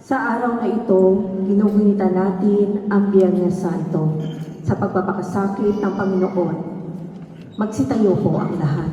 Sa araw na ito, ginugunita natin ang Biyernes Santo sa pagpapakasakit ng Panginoon. Magsitayo po ang lahat.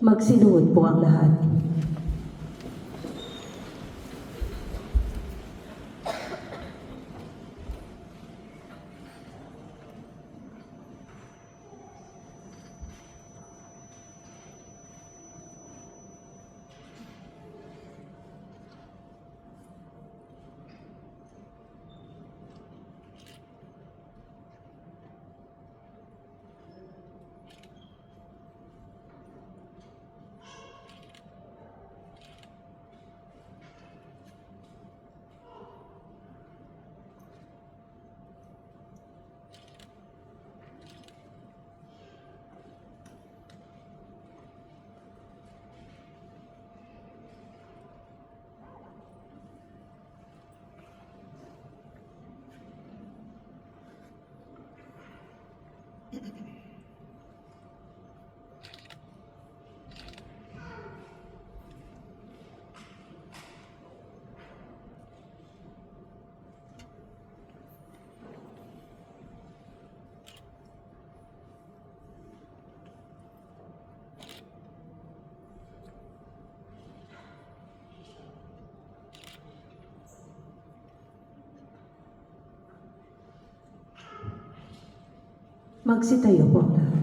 Magsinuod po ang lahat. Magsitayo po ang lahat.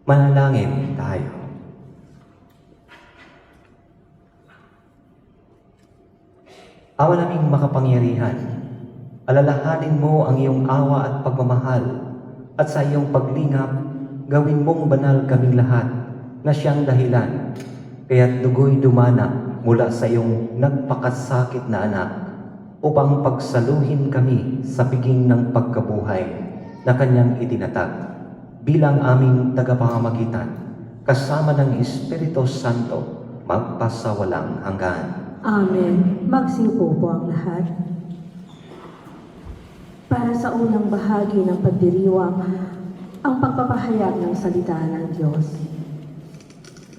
Manalangin tayo. Awa naming makapangyarihan, alalahanin mo ang iyong awa at pagmamahal, at sa iyong paglingap, gawin mong banal kaming lahat na siyang dahilan, kaya't dugo'y dumana mula sa iyong nagpakasakit na anak, upang pagsaluhin kami sa piging ng pagkabuhay na kanyang itinatag, bilang aming tagapamamagitan, kasama ng Espiritu Santo, magpasawalang hanggan. Amen. Magsiupo po ang lahat. Para sa unang bahagi ng pagdiriwang, ang pagpapahayag ng salita ng Diyos.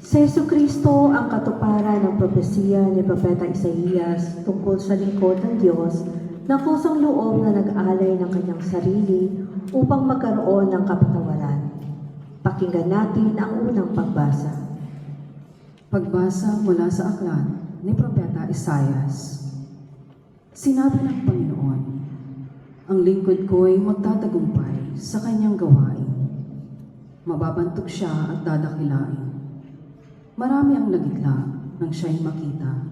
Si Jesucristo ang katuparan ng propesiya ni Propeta Isaías tungkol sa lingkod ng Diyos na kusang loob na nag-alay ng kanyang sarili upang magkaroon ng kapatawaran. Pakinggan natin ang unang pagbasa. Pagbasa mula sa aklat ni Propeta Isaias. Sinabi ng Panginoon, ang lingkod ko'y magtatagumpay sa kanyang gawain. Mababantog siya at dadakilain. Marami ang nagitla nang siya'y makita.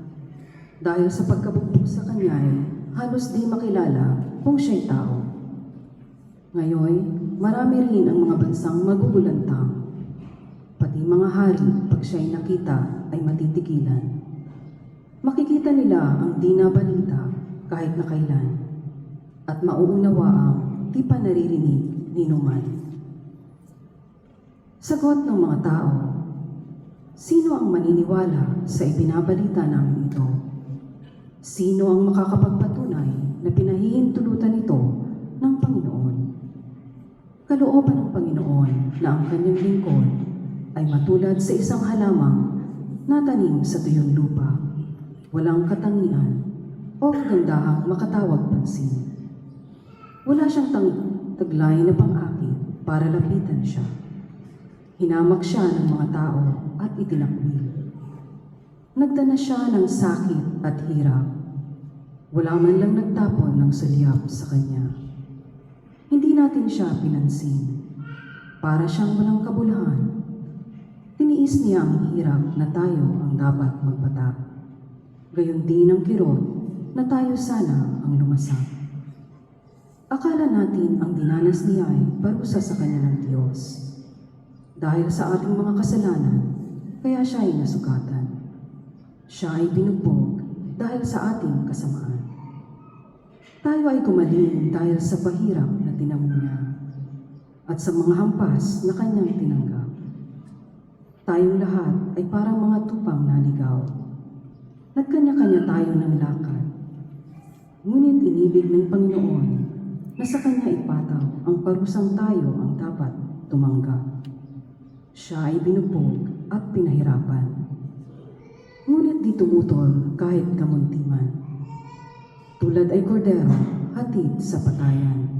Dahil sa pagkabugbog sa kanya'y halos di makilala kung siya'y tao. Ngayon, marami rin ang mga bansang magugulantang. Pati mga hari, pag siya'y nakita, ay matitigilan. Makikita nila ang di nabalita kahit na kailan, at mauunawa ang di pa naririnig ni numan. Sagot ng mga tao, sino ang maniniwala sa ibinabalita namin ito? Sino ang makakapagpatunay na pinahihintulutan ito ng Panginoon? Kalooban ng Panginoon na ang kanyang lingkod ay matulad sa isang halamang natanim sa tuyong lupa, walang katangian o kagandahang makatawag pansin. Wala siyang taglay na pang-akit para lapitan siya. Hinamak siya ng mga tao at itinakwil. Nagdana siya ng sakit at hirap. Wala man lang nagtapon ng sulyap sa kanya. Hindi natin siya pinansin. Para siyang walang kabuluhan. Tiniis niya ang hirap na tayo ang dapat magpatak. Gayon din ang kirot na tayo sana ang lumasak. Akala natin ang dinanas niya ay parusa sa kanya ng Diyos. Dahil sa ating mga kasalanan, kaya siya ay nasukatan. Siya ay binugbog dahil sa ating kasamaan. Tayo ay gumaling dahil sa pahirap na tinamo niya at sa mga hampas na kanyang tinanggap. Tayong lahat ay parang mga tupang naligaw. Nagkanya-kanya tayo ng lakad. Ngunit inibig ng Panginoon na sa kanya ipataw ang parusang tayo ang dapat tumanggap. Siya ay binugbog at pinahirapan. Ngunit di tumutol kahit kamuntiman. Tulad ay kordero, hatid sa patayan.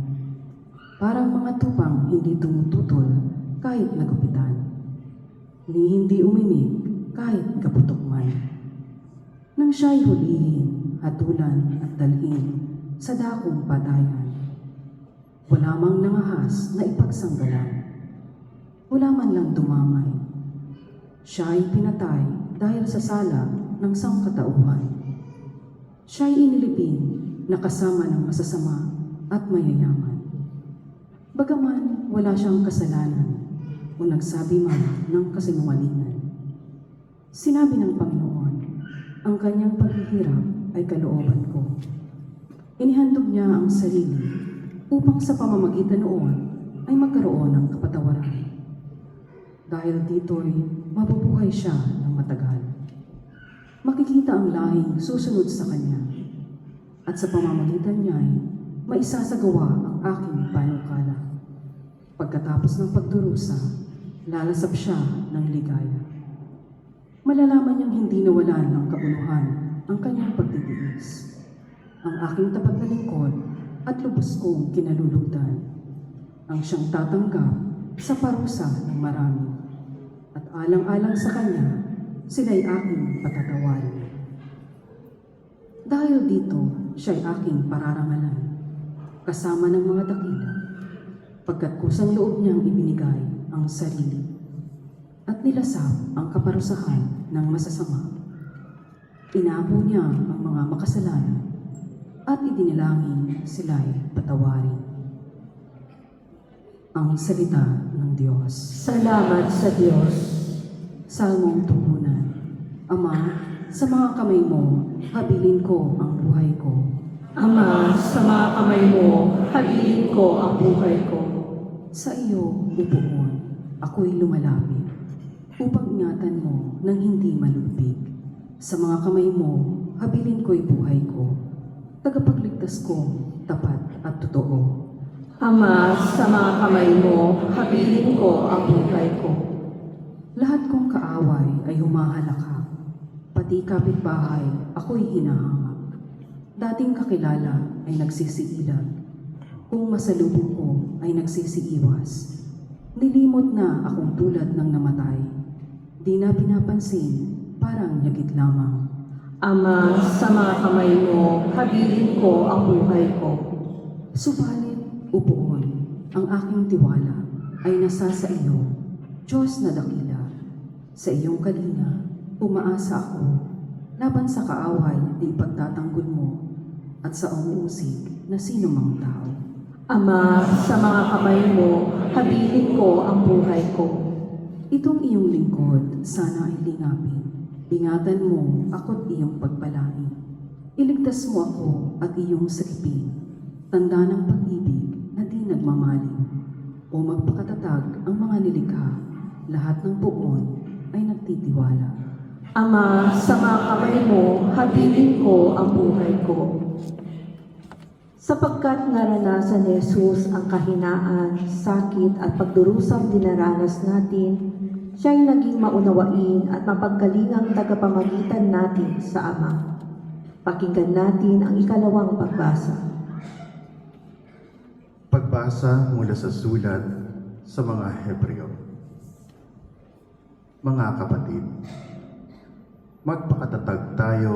Parang mga tupang hindi tumututol kahit nagupitan. Ni hindi umimik kahit kaputok man. Nang siya'y hulihin, hatulan at dalhin sa dakong patayan. Wala mang nangahas na ipagsanggalan. Wala man lang dumamay. Siya ay pinatay dahil sa sala ng sangkatauhan. Siya ay inilibing na kasama ng masasama at mayayaman. Bagaman wala siyang kasalanan o nagsabi man ng kasinungalingan. Sinabi ng Panginoon, ang kanyang paghihirap ay kalooban ko. Inihandog niya ang sarili upang sa pamamagitan noon ay magkaroon ng kapatawaran. Dahil dito'y mabubuhay siya ng matagal. Makikita ang lahing susunod sa kanya, at sa pamamagitan niya'y maisasagawa ang aking panukala. Pagkatapos ng pagdurusa, lalasap siya ng ligaya. Malalaman niyang hindi nawalan ng kabuluhan ang kanyang pagtitiis. Ang aking tapat na lingkod at lubos kong kinalulutan. Ang siyang tatanggap sa parusa ng marami. At alang-alang sa kanya, sila'y aking patatawarin. Dahil dito, siya'y aking pararangalan, kasama ng mga dakila, pagkat kusang loob niyang ibinigay ang sarili, at nilasap ang kaparusahan ng masasama. Inapo niya ang mga makasalanan, at idinilangin sila'y patawarin. Ang salita ng Diyos. Salamat sa Diyos. Salmong tugunan. Ama, sa mga kamay mo, habilin ko ang buhay ko. Ama, sa mga kamay mo, habilin ko ang buhay ko. Sa iyo, upuon, ako'y lumalapit, upang ingatan mo nang hindi malupig. Sa mga kamay mo, habilin ko'y buhay ko, tagapagligtas ko, tapat at totoo. Ama, sa mga kamay mo, habilin ko ang buhay ko. Lahat kong kaaway ay humahalakak, pati kapitbahay ako'y hinahamak. Dating kakilala ay nagsisiilag, kung masalubong ko ay nagsisiiwas. Nilimot na akong tulad ng namatay, di na pinapansin, parang yagit lamang. Ama, sa mga kamay mo, habilin ko ang buhay ko. Subalit, upuon, ang aking tiwala ay nasa sa iyo, Diyos na dakila. Sa iyong kalinga, umaasa ako, laban sa kaaway di ipagtatanggol mo, at sa umuusig na sino mang tao. Ama, sa mga kamay mo, habilin ko ang buhay ko. Itong iyong lingkod, sana ay lingapin. Ingatan mo ako't iyong pagpalain. Iligtas mo ako at iyong sakipin. Tanda ng pag-ibig na di nagmamaling. O magpakatatag ang mga nilikha, lahat ng puon ay nagtitiwala. Ama, sa mga kamay mo, habilin ko ang buhay ko. Sapagkat naranasan ni Jesus ang kahinaan, sakit at pagdurusang dinaranas natin, siya'y naging maunawain at mapagkalingang tagapamagitan natin sa Ama. Pakinggan natin ang ikalawang pagbasa. Pagbasa mula sa sulat sa mga Hebreo. Mga kapatid, magpakatatag tayo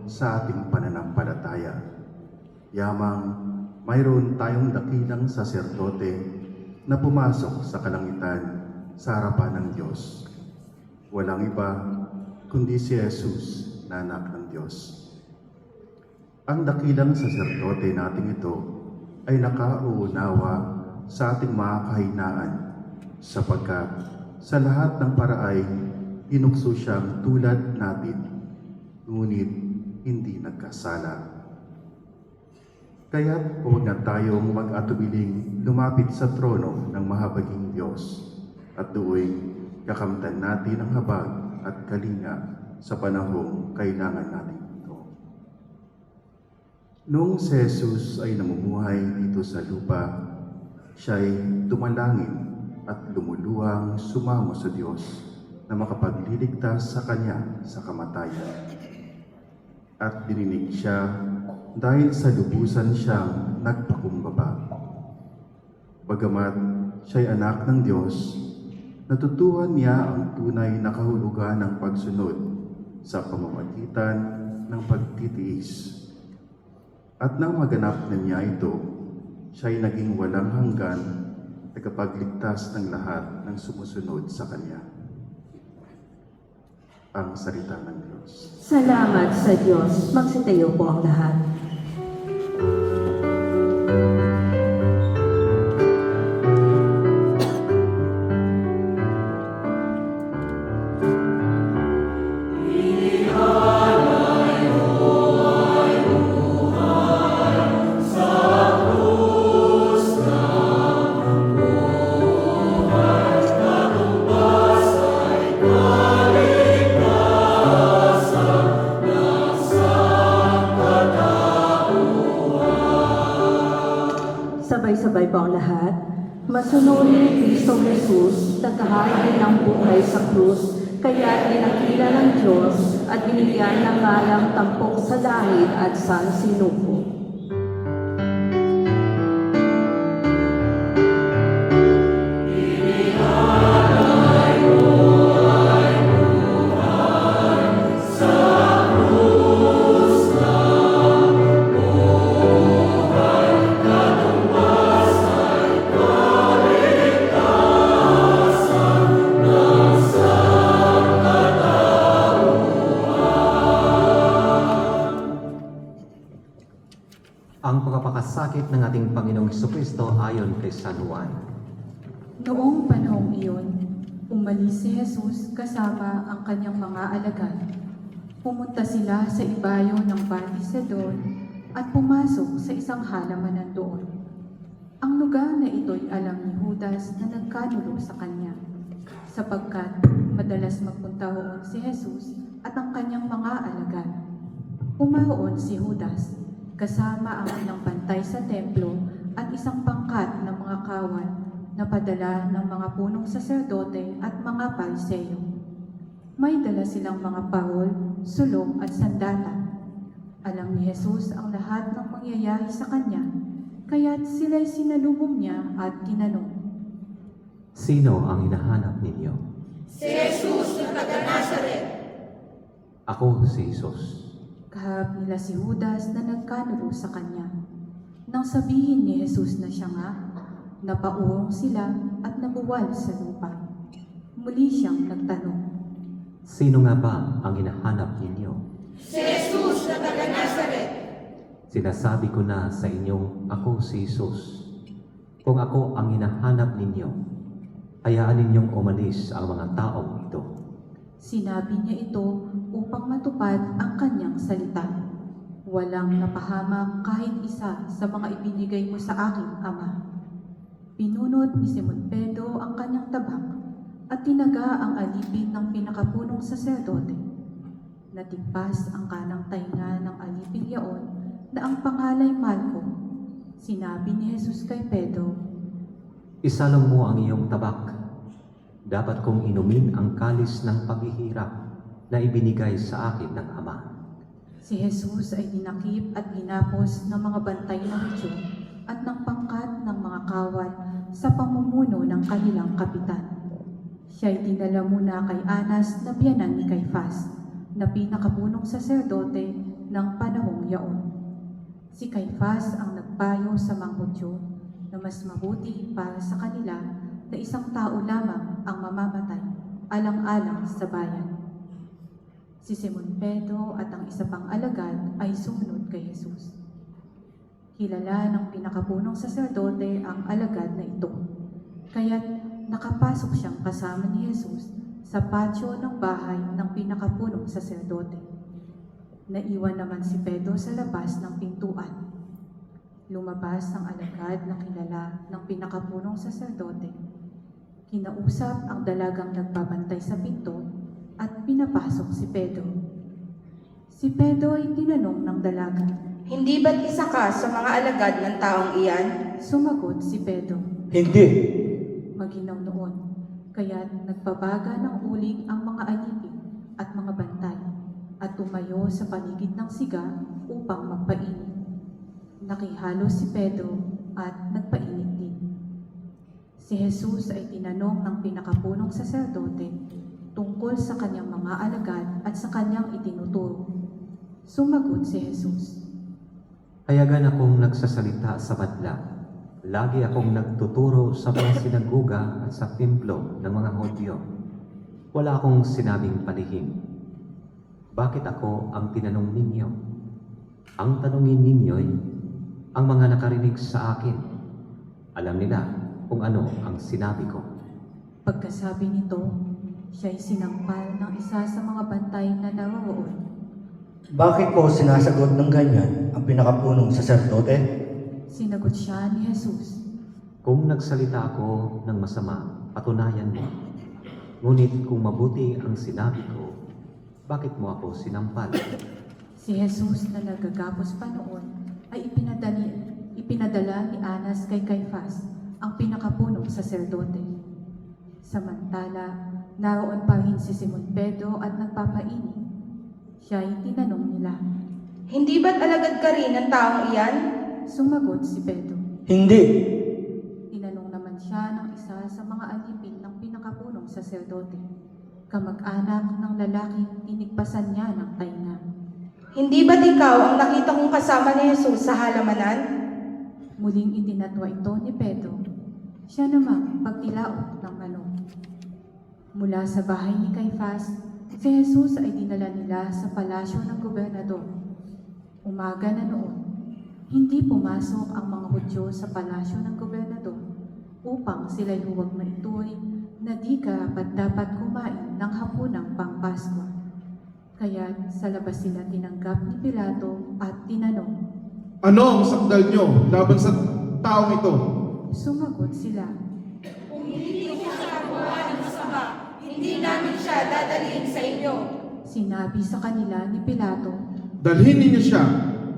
sa ating pananampalataya. Yamang mayroon tayong dakilang saserdote na pumasok sa kalangitan sa harapan ng Diyos. Walang iba kundi si Jesus na anak ng Diyos. Ang dakilang saserdote nating ito ay nakauunawa sa ating mga kahinaan sapagkat sa lahat ng paraay inukso siyang tulad natin, ngunit hindi nagkasala. Kaya't huwag na tayong mag-atubiling lumapit sa trono ng mahabaging Diyos at doon kakamtan natin ang habag at kalinga sa panahong kailangan natin ito. Noong si Jesus ay namumuhay dito sa lupa, siya'y dumalangin at lumuluhang sumamo sa Diyos na makapagliligtas sa Kanya sa kamatayan. At dininig siya dahil sa lubusan siyang nagpakumbaba. Bagamat siya'y anak ng Diyos, natutuhan niya ang tunay na kahulugan ng pagsunod sa pamamagitan ng pagtitiis. At nang maganap na niya ito, siya'y naging walang hanggan tagapagligtas ng lahat ng sumusunod sa Kanya. Ang salita ng Diyos. Salamat sa Diyos. Magsitayo po ang lahat. Sabay-sabay po ang lahat. Masunod ni Kristo Jesus, nagkahari ng buhay sa krus, kaya dinakila ng Diyos at binigyan ng ngalang tampok sa langit at sa sinuko. Ang pagpapakasakit ng ating Panginoong Jesucristo ayon kay San Juan. Noong panahong iyon, umalis si Jesus kasama ang kanyang mga alagad. Pumunta sila sa ibayo ng Batisador at pumasok sa isang halamanan doon. Ang lugar na ito'y alam ni Judas na nagkanulo sa kanya, sapagkat madalas magpunta roon si Jesus at ang kanyang mga alagad. Pumaroon si Judas, kasama ang ilang bantay sa templo at isang pangkat ng mga kawan na padala ng mga punong saserdote at mga pariseyo. May dala silang mga parol, sulong at sandata. Alam ni Jesus ang lahat ng mangyayari sa kanya, kaya't sila'y sinalubong niya at tinanong, Sino ang hinahanap ninyo? Si Jesus na taga-Nazaret. Ako si Jesus. Kaharap nila si Judas na nagkanulo sa kanya. Nang sabihin ni Jesus na siya nga, napaurong sila at nabuwal sa lupa. Muli siyang nagtanong, Sino nga ba ang hinahanap ninyo? Si Jesus na taga-Nazaret. Sinasabi ko na sa inyong ako si Jesus. Kung ako ang hinahanap ninyo, hayaan ninyong umalis ang mga taong ito. Sinabi niya ito upang matupad ang kanyang salita. Walang napahamak kahit isa sa mga ibinigay mo sa aking Ama. Pinunot ni Simon Pedro ang kanyang tabak at tinaga ang alipin ng pinakapunong saserdote. Natigpas ang kanang tainga ng alipin yaon na ang pangalay Malco. Sinabi ni Jesus kay Pedro, Isalong mo ang iyong tabak. Dapat kong inumin ang kalis ng paghihirap na ibinigay sa akin ng Ama. si Jesus ay dinakip at ginapos ng mga bantay ng Hudyo at ng pangkat ng mga kawal sa pamumuno ng kanilang kapitan. Siya'y dinala muna kay Anas na biyanan ni Caifás, na pinakapunong saserdote ng panahong yaon. Si Caifás ang nagpayo sa mga Hudyo na mas mabuti para sa kanila na isang tao lamang ang mamamatay alang-alang sa bayan. Si Simon Pedro at ang isa pang alagad ay sumunod kay Jesus. Kilala ng pinakapunong saserdote ang alagad na ito, kaya't nakapasok siyang kasama ni Jesus sa patio ng bahay ng pinakapunong saserdote. Naiwan naman si Pedro sa labas ng pintuan. Lumabas ang alagad na kilala ng pinakapunong saserdote. Kinausap ang dalagang nagbabantay sa pinto at pinapasok si Pedro. Si Pedro ay tinanong ng dalaga. Hindi ba't isa ka sa mga alagad ng taong iyan? Sumagot si Pedro. Hindi. Maginaw noon, kaya't nagbabaga ng uling ang mga alipin at mga bantay at tumayo sa paligid ng siga upang magpainit. Nakihalo si Pedro at nagpainit din. Si Jesus ay tinanong ng pinakapunong saserdote tungkol sa kanyang mga alagad at sa kanyang itinuturo. Sumagot si Jesus. Hayagan akong nagsasalita sa madla. Lagi akong nagtuturo sa mga sinaguga at sa templo ng mga Hudyo. Wala akong sinabing palihim. Bakit ako ang tinanong ninyo? Ang tanungin ninyo'y ang mga nakarinig sa akin. Alam nila kung ano ang sinabi ko. Pagkasabi nito, siya'y sinampal ng isa sa mga bantay na naroroon. Bakit ko sinasagot ng ganyan ang pinakapunong saserdote? Sinagot siya ni Jesus. Kung nagsalita ako ng masama, patunayan mo. Ngunit kung mabuti ang sinabi ko, bakit mo ako sinampal? Si Jesus na nagagapos pa noon ay ipinadala ni Anas kay Caifás, ang pinakapunong saserdote. Samantala, naroon pa rin si Simon Pedro at nagpapainit. Siya ay tinanong nila. Hindi ba't alagad ka rin ng taong iyan? Sumagot si Pedro. Hindi. Tinanong naman siya ng isa sa mga alipin ng pinakapunong saserdote, kamag-anak ng lalaking tinigpasan niya ng tainga. Hindi ba't ikaw ang nakita kong kasama ni Jesus sa halamanan? Muling itinatwa ito ni Pedro. Siya namang pagtilaok ng manok. Mula sa bahay ni Caifás, si Jesus ay dinala nila sa palasyo ng gobernador. Umaga na noon, hindi pumasok ang mga Hudyo sa palasyo ng gobernador upang sila'y huwag maituring na di karapat-dapat kumain ng hapunang pangpaskwa. Kaya sa labas sila tinanggap ni Pilato at tinanong. Ano ang sakdal nyo laban sa taong ito? Sumagot sila. Hindi namin siya dadalhin sa inyo. Sinabi sa kanila ni Pilato. Dalhin ninyo siya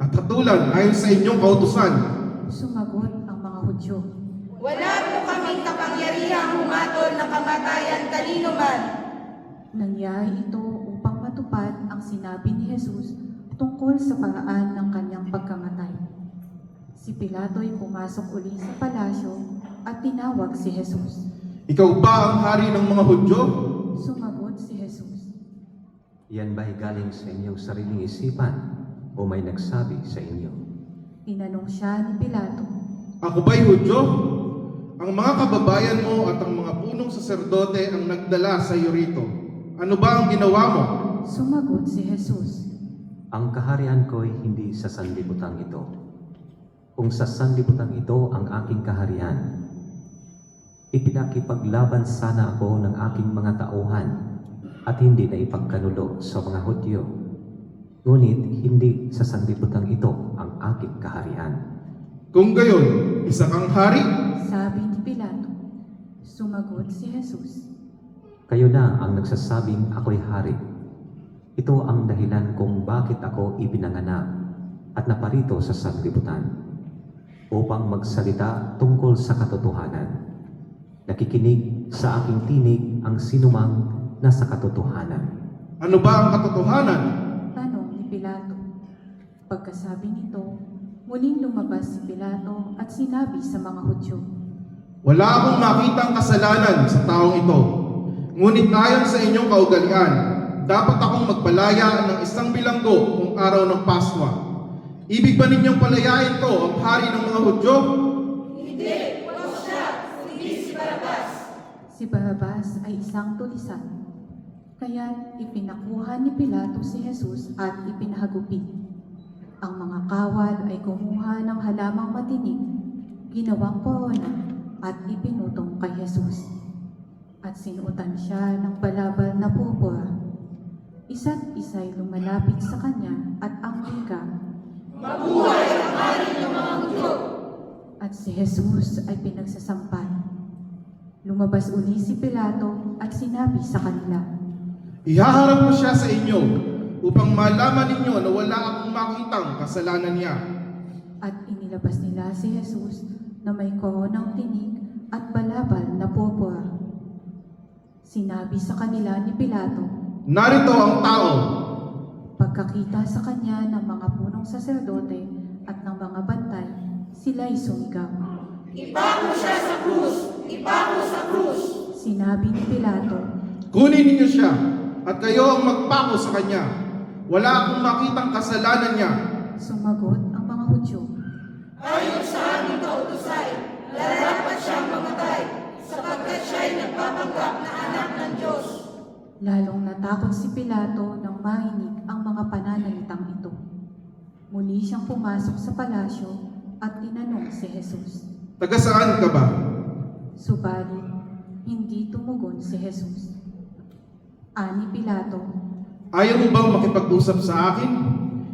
at hatulan ayon sa inyong kautusan. Sumagot ang mga Hudyo. Wala po kaming kapangyarihang humatol ng kamatayan kanino man. Nangyari ito upang matupad ang sinabi ni Jesus tungkol sa paraan ng kanyang pagkamatay. Si Pilato ay pumasok uli sa palasyo at tinawag si Jesus. Ikaw ba ang hari ng mga Hudyo? Sumagot si Jesus. Yan ba'y galing sa inyong sariling isipan o may nagsabi sa inyo? Tinanong siya ni Pilato. Ako ba'y Hudyo? Ang mga kababayan mo at ang mga punong saserdote ang nagdala sa iyo rito. Ano ba ang ginawa mo? Sumagot si Jesus. Ang kaharian ko'y hindi sa sanlibutan ito. Kung sa sanlibutan ito ang aking kaharian, ipinakipaglaban sana ako ng aking mga tauhan at hindi na ipagkanulo sa mga Hudyo. Ngunit hindi sa sanlibutan ito ang aking kaharian. Kung gayon, isa kang hari? Sabi ni Pilato. Sumagot si Jesus. Kayo na ang nagsasabing ako'y hari. Ito ang dahilan kung bakit ako ipinanganak at naparito sa sanlibutan, upang magsalita tungkol sa katotohanan. Nakikinig sa aking tinig ang sinumang nasa katotohanan. Ano ba ang katotohanan? Tanong ni Pilato. Pagkasabi nito, muling lumabas si Pilato at sinabi sa mga Hudyo. Wala akong makitang kasalanan sa taong ito. Ngunit ayon sa inyong kaugalian, dapat akong magpalaya ng 1 bilanggo kung araw ng Paskwa. Ibig ba ninyong palayain ko ang hari ng mga Hudyo? Si Barrabas ay isang tulisan. Kaya't ipinakuha ni Pilato si Jesus at ipinahagupit. Ang mga kawal ay kumuha ng halamang matinik, ginawang korona at ipinutong kay Jesus. At sinuotan siya ng balabal na purpura. Isa't isa'y lumalapit sa kanya at ang wika, "Mabuhay ang hari ng mga Hudyo!" At si Jesus ay pinagsasampal. Lumabas uli si Pilato at sinabi sa kanila, Ihaharap ko siya sa inyo upang malaman ninyo na wala akong makitang kasalanan niya. at inilabas nila si Jesus na may koronang tinig at balabal na purpura. Sinabi sa kanila ni Pilato, Narito ang tao. pagkakita sa kanya ng mga punong saserdote at ng mga bantay, sila'y sumigaw. Ipako siya sa krus! Ipako sa krus! Sinabi ni Pilato, Kunin ninyo siya at kayo ang magpako sa kanya. Wala akong makitang kasalanan niya. sumagot ang mga Hudyo. Ayon sa aming kautusay, nararapat siyang mamatay sapagkat siya'y nagpapanggap na anak ng Diyos. Lalong natakot si Pilato nang marinig ang mga pananalitang ito. Muli siyang pumasok sa palasyo at tinanong si Jesus. Taga saan ka ba? Subalit, hindi tumugon si Jesus. Ani Pilato, Ayaw mo bang makipag-usap sa akin?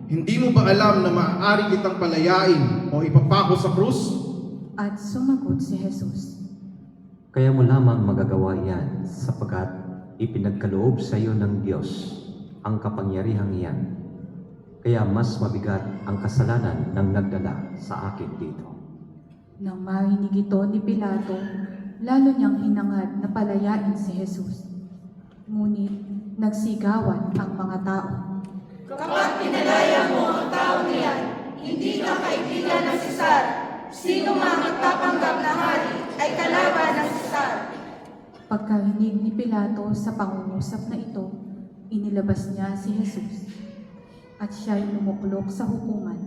Hindi mo ba alam na maaari kitang palayain o ipapako sa krus? at sumagot si Jesus. Kaya mo lamang magagawa yan sapagkat ipinagkaloob sa iyo ng Diyos ang kapangyarihang iyan. Kaya mas mabigat ang kasalanan ng nagdala sa akin dito. Nang marinig ito ni Pilato, lalo niyang hinangad na palayain si Jesus. Ngunit nagsigawan ang mga tao. Kapag pinalaya mo ang tao niyan, hindi ka kaibigan ng Sisar. Sino mang magpapanggap na hari ay kalaban ng Sisar. Pagkarinig ni Pilato sa pangungusap na ito, inilabas niya si Jesus. At siya'y lumuklok sa hukuman,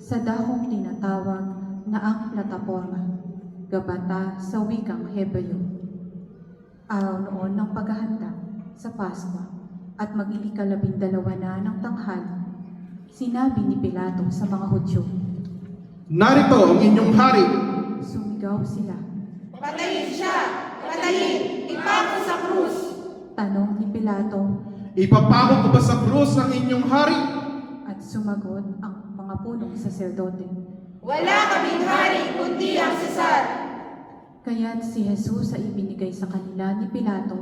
sa dakong tinatawag na ang plataporma, Gabata sa wikang Hebreo. Araw noon ng paghahanda sa Pasko at mag-iikalabindalawa na ng tanghali, sinabi ni Pilato sa mga Hudyo. Narito ang inyong hari. Sumigaw sila. Patayin siya! Patayin! Ipako sa krus! Tanong ni Pilato Ipapako ko ba sa krus ang inyong hari? at sumagot ang mga punong saserdote. Wala kaming hari kundi ang Sisar. Kaya't si Jesus ay ibinigay sa kanila ni Pilato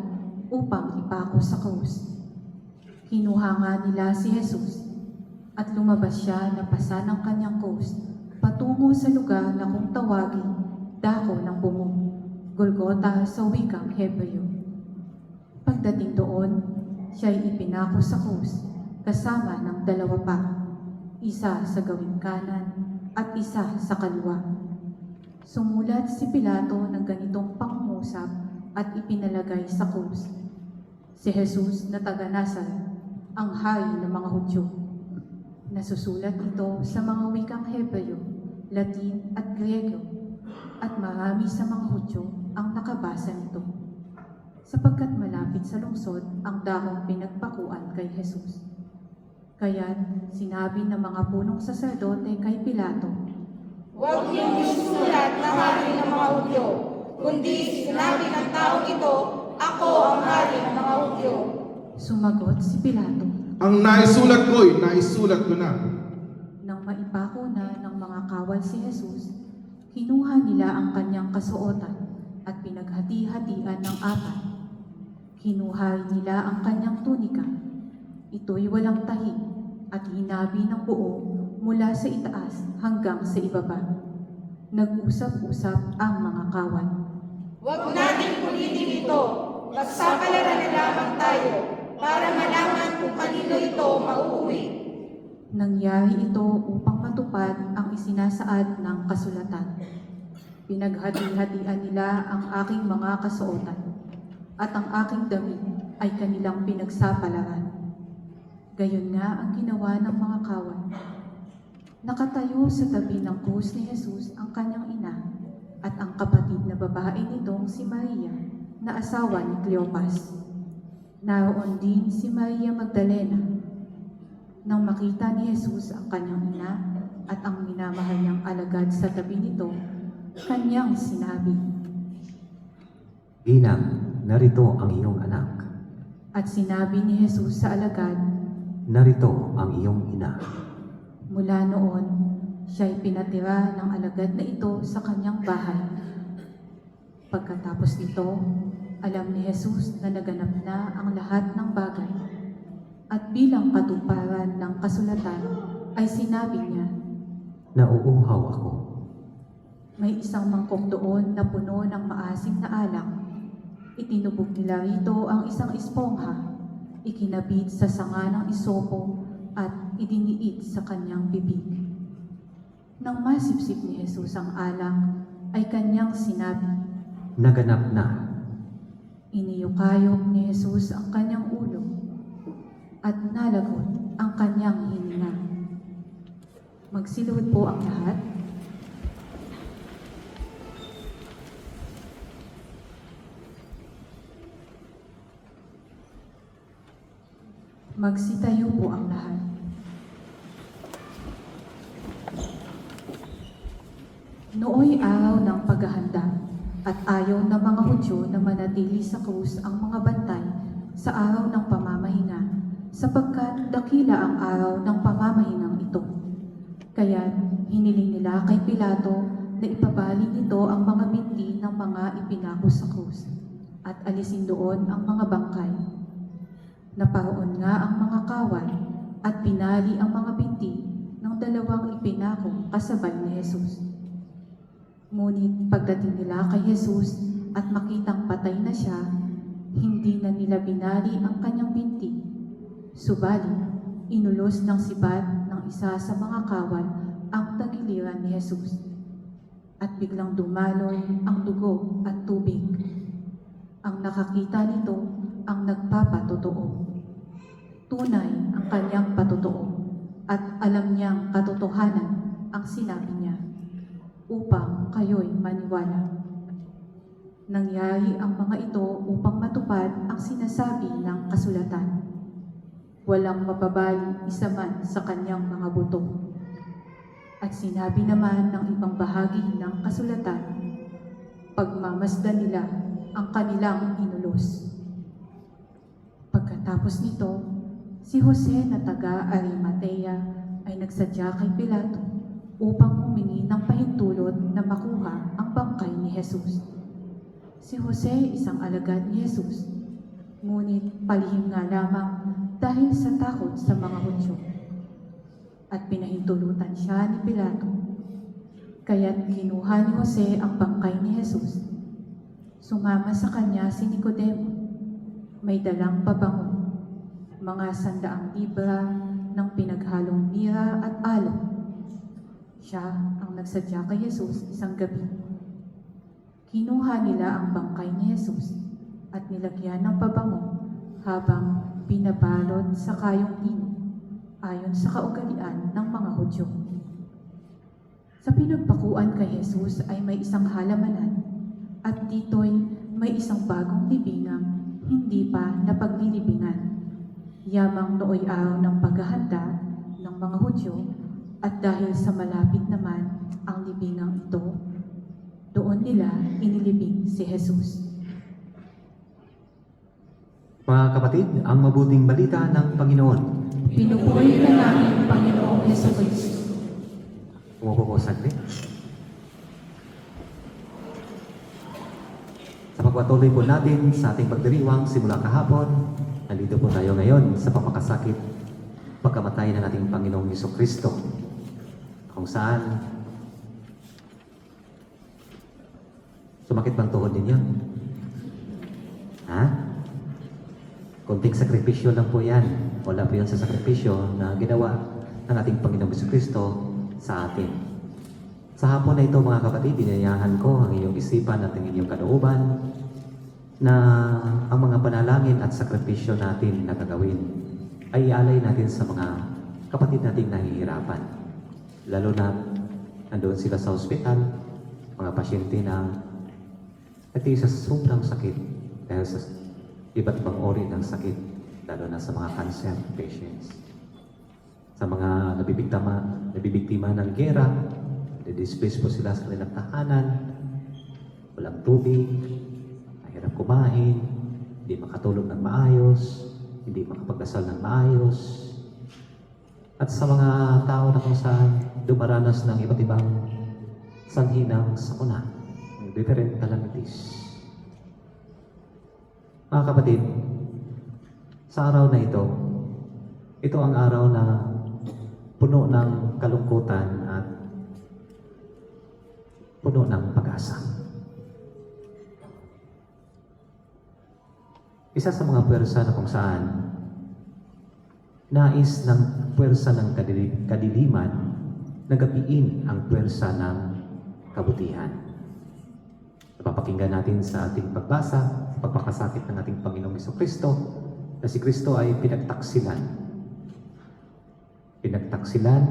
upang ipako sa krus. Kinuha nga nila si Jesus at lumabas siya na pasa ng kanyang krus patungo sa lugar na kung tawagin Dako ng Bungo, Golgota sa wikang Hebreo. Pagdating doon, siya'y ipinako sa krus kasama ng dalawa pa, isa sa gawing kanan at isa sa kaliwa. Sumulat si Pilato ng ganitong pangungusap at ipinalagay sa krus. Si Jesus na taga Nazaret, ang hari ng mga Hudyo. Nasusulat ito sa mga wikang Hebreo, Latin at Griego, at marami sa mga Hudyo ang nakabasa nito. Sapagkat malapit sa lungsod ang dakong pinagpakuan kay Jesus. Kaya't sinabi ng mga punong saserdote kay Pilato, Huwag niyong isusulat na hari ng mga Hudyo, kundi sinabi ng taong ito, ako ang hari ng mga Hudyo. sumagot si Pilato. Ang naisulat ko'y naisulat ko na. Nang maipako na ng mga kawal si Jesus, kinuha nila ang kanyang kasuotan at pinaghati-hatian ng apat. Kinuha rin nila ang kanyang tunika. Ito'y walang tahi at hinabi ng buo mula sa itaas hanggang sa ibaba. Nag-usap-usap ang mga kawal. Huwag nating kulitin ito, magsapalaran na lamang tayo, para malaman kung kanino ito mauuwi. Nangyari ito upang matupad ang isinasaad ng kasulatan. Pinaghati-hatian nila ang aking mga kasuotan, at ang aking damit ay kanilang pinagsapalaran. Gayon nga ang ginawa ng mga kawal. Nakatayo sa tabi ng krus ni Jesus ang kanyang ina, at ang kapatid na babae nitong si Maria na asawa ni Cleopas. Naroon din si Maria Magdalena. Nang makita ni Jesus ang kanyang ina at ang minamahal niyang alagad sa tabi nito, kanyang sinabi, Ginang, narito ang iyong anak. at sinabi ni Jesus sa alagad, Narito ang iyong ina. mula noon, siya'y pinatira ng alagad na ito sa kanyang bahay. Pagkatapos nito, alam ni Jesus na naganap na ang lahat ng bagay. At bilang katuparan ng kasulatan, ay sinabi niya, Nauuhaw ako. may isang mangkok doon na puno ng maasim na alak. Itinubog nila rito ang isang espongha, ikinabit sa sanga ng isopo at idiniit sa kanyang bibig. Nang masipsip ni Jesus ang alak, ay kanyang sinabi, Naganap na. iniyukayok ni Jesus ang kanyang ulo at nalagot ang kanyang hininga. Magsiluhod po ang lahat. Magsitayo po ang lahat. Nooy araw ng paghahanda at ayaw ng mga Hudyo na manatili sa krus ang mga bantay sa araw ng pamamahinga sapagkat dakila ang araw ng pamamahingang ito. Kaya hiniling nila kay Pilato na ipabali nito ang mga binti ng mga ipinako sa krus at alisin doon ang mga bangkay. Naparoon nga ang mga kawal at pinali ang mga binti ng dalawang ipinako kasabay ni Jesus. Ngunit pagdating nila kay Jesus at makitang patay na siya, hindi na nila binali ang kanyang binti. Subalit, inulos ng sibat ng isa sa mga kawal ang tagiliran ni Jesus. At biglang dumaloy ang dugo at tubig. Ang nakakita nito ang nagpapatotoo. Tunay ang kanyang patotoo at alam niyang katotohanan ang sinabi niya upang kayo'y maniwala. Nangyari ang mga ito upang matupad ang sinasabi ng kasulatan. Walang mababali isa man sa kanyang mga buto. At sinabi naman ng ibang bahagi ng kasulatan, pagmamasdan nila ang kanilang inulos. Pagkatapos nito, si Jose na taga Arimatea ay nagsadya kay Pilato upang humingi ng pahintulot na makuha ang bangkay ni Jesus. Si Jose isang alagad ni Jesus, ngunit palihim nga lamang dahil sa takot sa mga Hudyo. At pinahintulutan siya ni Pilato. Kaya't kinuha ni Jose ang bangkay ni Jesus. Sumama sa kanya si Nicodemo, may dalang pabango, mga 100 libra ng pinaghalong mira at aloe. Siya ang nagsadya kay Jesus isang gabi. Kinuha nila ang bangkay ni Jesus at nilagyan ng pabango habang binabalot sa kayong lino ayon sa kaugalian ng mga Hudyo. Sa pinagpakuan kay Jesus ay may isang halamanan at dito'y may isang bagong libingang hindi pa napaglilibingan. Yamang nooy araw ng paghahanda ng mga Hudyo at dahil sa malapit naman ang libingang ito, doon nila inilibing si Jesus. Mga kapatid, ang mabuting balita ng Panginoon. Pinupuri ka namin, Panginoong Jesucristo. Umupo po saglit. Sa pagpatuloy po natin sa ating pagdiriwang simula kahapon, nandito po tayo ngayon sa papakasakit, pagkamatay ng ating Panginoong Jesucristo, kung saan sumakit bang tuhod ninyo? Ha? Kunting sakripisyo lang po yan. Wala po yan sa sakripisyo na ginawa ng ating Panginoong Jesucristo sa atin. Sa hapon na ito mga kapatid, inayahan ko ang iyong isipan at ang inyong kalooban na ang mga panalangin at sakripisyo natin na gagawin ay ialay natin sa mga kapatid nating nahihirapan. Lalo na nandoon sila sa ospital mga pasyente na nagtiis sa sobrang sakit dahil sa iba't ibang uri ng sakit, lalo na sa mga cancer patients. Sa mga nabibiktima ng gera, na-displace po sila sa kanilang tahanan, walang tubig, mahirap kumain, hindi makatulog ng maayos, hindi makapagdasal ng maayos. At sa mga tao na kung saan dumaranas ng iba't ibang sanhi ng sakuna, different calamities. Mga kapatid, sa araw na ito ang araw na puno ng kalungkutan at puno ng pag-asa. Isa sa mga pwersa na kung saan nais ng pwersa ng kadiliman na gapiin ang pwersa ng kabutihan. Napapakinggan natin sa ating pagbasa, sa pagpapakasakit ng ating Panginoong Jesucristo, na si Kristo ay pinagtaksilan. Pinagtaksilan,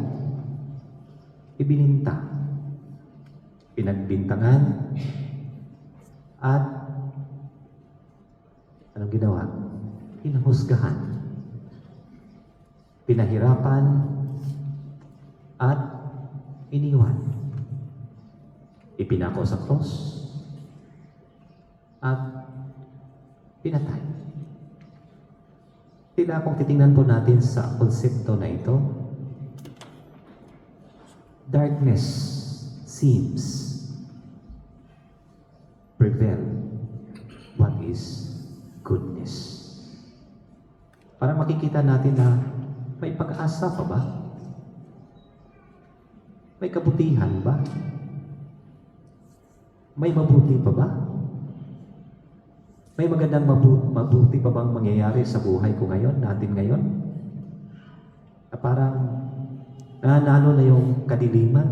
ibininta, pinagbintangan, at anong ginawa? Hinahusgahan, pinahirapan, at iniwan. Ipinako sa cross at pinatay. Tila kung titingnan po natin sa konsepto na ito, darkness seems prevail what is goodness. Para makikita natin na may pag-asa pa ba? May kabutihan ba? May mabuti pa ba? May magandang mabuti pa bang mangyayari sa buhay ko ngayon, natin ngayon? Na parang nanalo na yung kadiliman.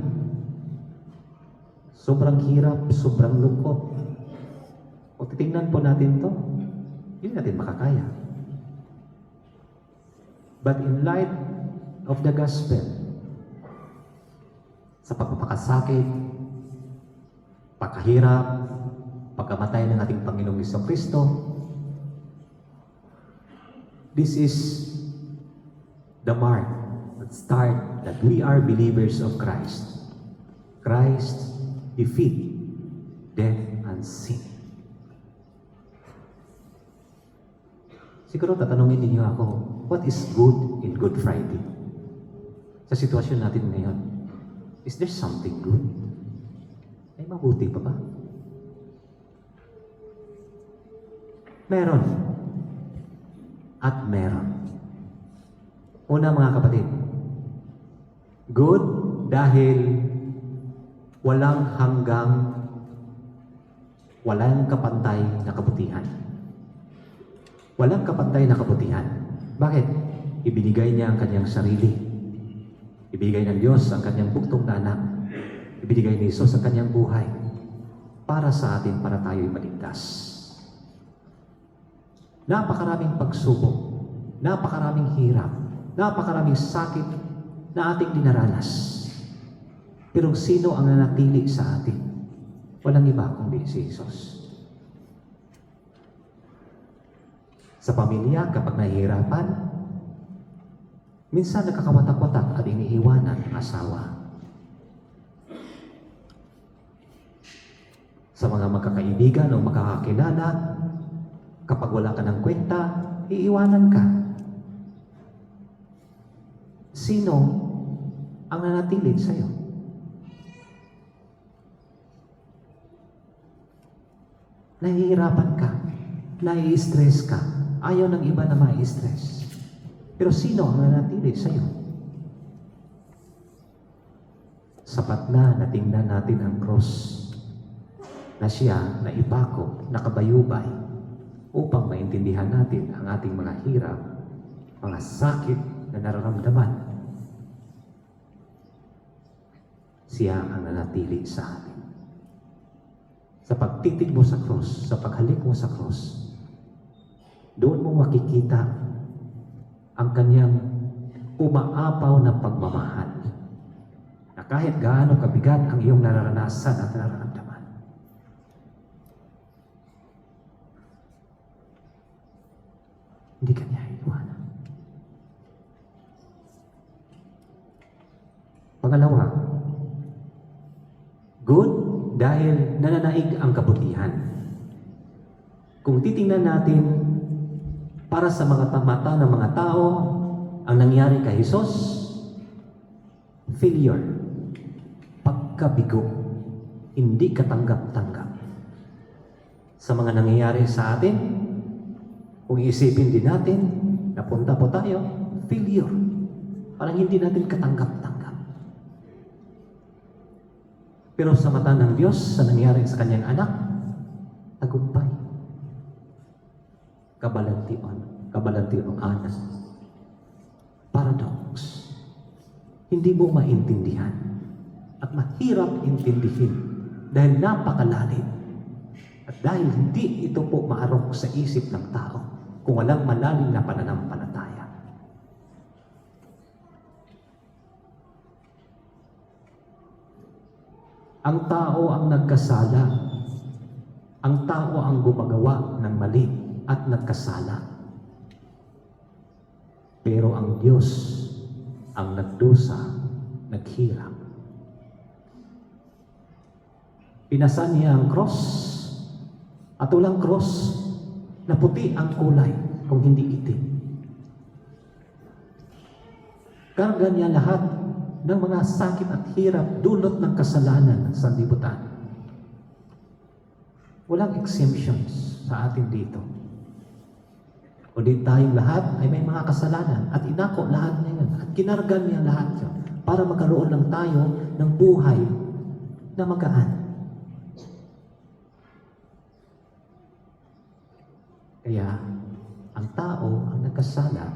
Sobrang hirap, sobrang lungkot. O titingnan po natin to, hindi natin makakaya. But in light of the gospel, sa pagpapakasakit, pagkahirap, pagkamatay ng ating Panginoong Jesucristo, this is the mark that start that we are believers of Christ. Christ defeat death and sin. Siguro tatanungin ninyo ako, what is good in Good Friday? Sa sitwasyon natin ngayon, is there something good? May mabuti pa ba? Meron. At meron. Una mga kapatid, good dahil walang kapantay na kabutihan. Walang kapantay na kabutihan. Bakit? Ibinigay niya ang kanyang sarili. Ibinigay ng Diyos ang kanyang buktong na anak. Ibinigay ni Jesus ang kanyang buhay para sa atin, para tayo'y maligtas. Napakaraming pagsubok, napakaraming hirap, napakaraming sakit na ating dinaranas. Pero sino ang nanatili sa atin? Walang iba kundi si Jesus. Sa pamilya, kapag nahihirapan, minsan nakakawatak-watak at iniiwanan ang asawa. Sa mga magkakaibigan o magkakakilala, kapag wala ka ng kwenta, iiwanan ka. Sino ang nanatili sa'yo? Nahihirapan ka, nai-stress ka, ayaw ng iba na ma-stress. Pero sino ang nanatili sa'yo? Sapat na natingnan natin ang cross na siya na ipako, nakabayubay, upang maintindihan natin ang ating mga hirap, mga sakit na nararamdaman. Siya ang nanatili sa atin. Sa pagtitig mo sa cross, sa paghalik mo sa cross, doon mo makikita ang kanyang umaapaw na pagmamahal, na kahit gaano kabigat ang iyong nararanasan at nararamdaman, Pangalawa, good dahil nananaig ang kabutihan. Kung titingnan natin para sa mga mata ng mga tao, ang nangyari kay Jesus, failure, pagkabigo, hindi katanggap-tanggap. Sa mga nangyayari sa atin, kung isipin din natin, napunta po tayo, failure. Parang hindi natin katanggap-tanggap. Pero sa mata ng Diyos, sa nangyari sa kanyang anak, tagumpay. Kabalantion anas. Paradox. Hindi mo maintindihan at mahirap intindihin dahil napakalalim. At dahil hindi ito po maarok sa isip ng tao kung walang malalim na pananampalataya. Ang tao ang nagkasala. Ang tao ang gumagawa ng mali at nagkasala. Pero ang Diyos ang nagdusa, naghirap. Pinasan niya ang cross at walang cross na puti ang kulay kung hindi itim. Karga niya lahat ng mga sakit at hirap dulot ng kasalanan ng sanlibutan. Walang exemptions sa atin dito. Kundi tayong lahat ay may mga kasalanan at inako lahat niya yun at kinarga niya lahat yun para magkaroon lang tayo ng buhay na magaan. Kaya ang tao ang nagkasala,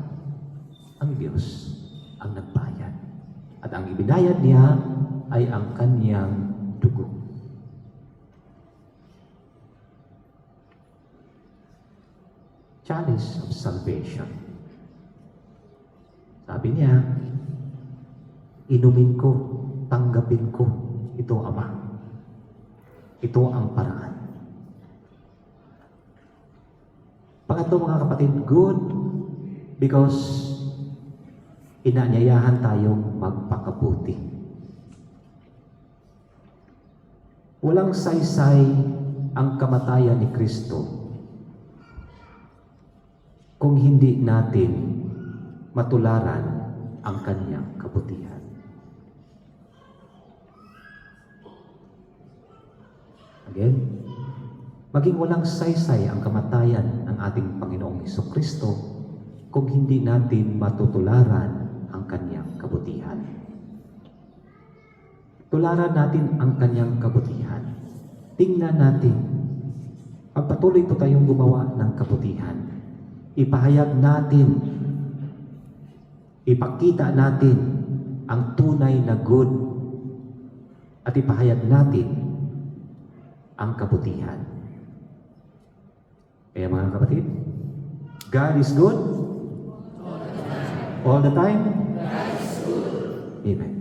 ang Diyos ang nagbayad. At ang ibinayad niya ay ang kanyang dugo. Chalice of salvation. Sabi niya, inumin ko, tanggapin ko, ito Ama. Ito ang paraan. Pangatlo mga kapatid, good because inanyayahan tayong magpakabuti. Walang saysay ang kamatayan ni Kristo kung hindi natin matularan ang kanyang kabutihan. Again, maging walang saysay ang kamatayan ng ating Panginoong Hesukristo kung hindi natin matutularan ang kanyang kabutihan. Tularan natin ang kanyang kabutihan. Tingnan natin. Pagpatuloy po tayong gumawa ng kabutihan. Ipahayag natin, ipakita natin ang tunay na good at ipahayag natin ang kabutihan. Kaya mga kapatid, God is good all the time. God is good. Amen.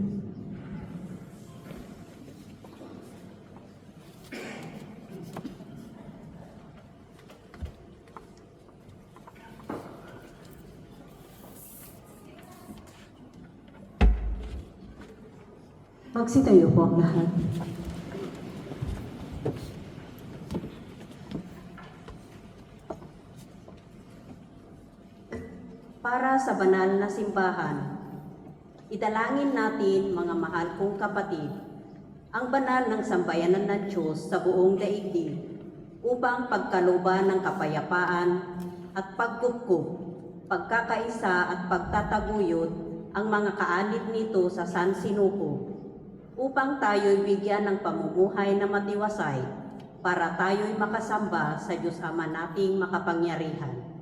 Magsitayo po ang lahat. Para sa banal na simbahan, idalangin natin, mga mahal kong kapatid, ang banal ng sambayanan ng Diyos sa buong daigdig upang pagkalooban ng kapayapaan at pagkupkup, pagkakaisa at pagtataguyod ang mga kaanib nito sa San Sinuko, upang tayo'y bigyan ng pamumuhay na matiwasay para tayo'y makasamba sa Diyos Ama nating makapangyarihan.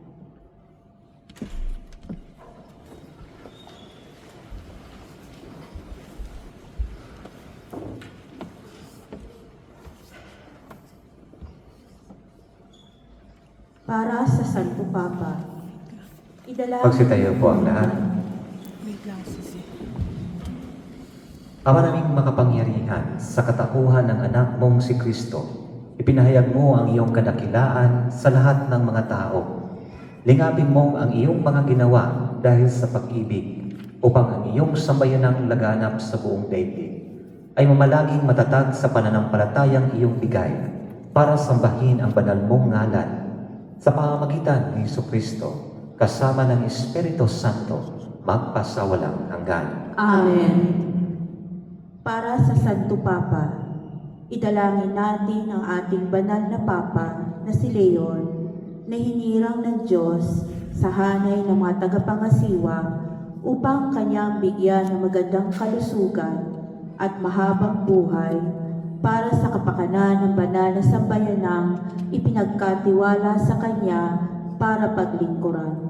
Para sa Santo Papa, idalangin Magsitayo po ang lahat. Ama naming makapangyarihan, sa katauhan ng anak mong si Kristo, ipinahayag mo ang iyong kadakilaan sa lahat ng mga tao. Lingapin mo ang iyong mga ginawa dahil sa pag-ibig. upang ang iyong sambayanang laganap sa buong daigdig ay mamalaging matatag sa pananampalatayang iyong bigay para sambahin ang banal mong ngalan sa pamamagitan ni Jesucristo kasama ng Espiritu Santo magpasawalang hanggan. Amen. Para sa Santo Papa, idalangin natin ang ating banal na Papa na si Leon na hinirang ng Diyos sa hanay ng mga tagapangasiwa upang kanyang bigyan ng magandang kalusugan at mahabang buhay para sa kapakanan ng banal na sambayanang ipinagkatiwala sa kanya para paglingkuran.